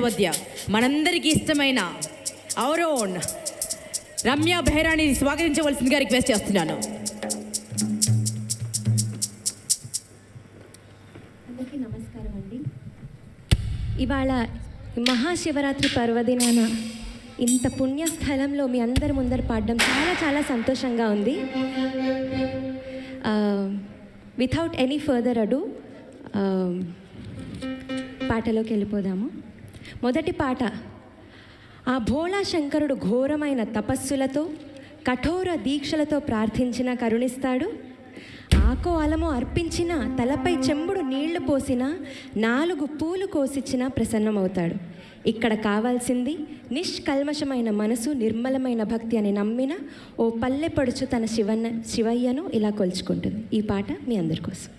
మధ్య మనందరికీ ఇష్టమైన అవర్ ఓన్ రమ్య బెహరాని స్వాగతించవలసిందిగా రిక్వెస్ట్ చేస్తున్నాను. అందరికీ నమస్కారం అండి. ఇవాళ మహాశివరాత్రి పర్వదినాన ఇంత పుణ్యస్థలంలో మీ అందరి ముందర పాడడం చాలా చాలా సంతోషంగా ఉంది. వితౌట్ ఎనీ ఫర్దర్ అడు పాటలోకి వెళ్ళిపోదాము. మొదటి పాట. ఆ భోళా శంకరుడు ఘోరమైన తపస్సులతో కఠోర దీక్షలతో ప్రార్థించిన కరుణిస్తాడు. ఆకో అలమో అర్పించిన, తలపై చెంబుడు నీళ్లు పోసిన, 4 పూలు కోసిచ్చిన ప్రసన్నమవుతాడు. ఇక్కడ కావాల్సింది నిష్కల్మషమైన మనసు, నిర్మలమైన భక్తి అని నమ్మిన ఓ పల్లెపడుచు తన శివయ్యను ఇలా కొలుచుకుంటుంది. ఈ పాట మీ అందరి కోసం.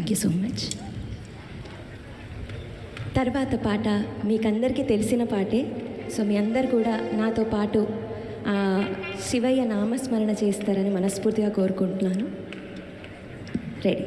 Thank you so much. తర్వాత పాట మీకందరికీ తెలిసిన పాటే. సో మీ అందరు కూడా నాతో పాటు శివయ్య నామస్మరణ చేస్తారని మనస్ఫూర్తిగా కోరుకుంటున్నాను. రెడీ.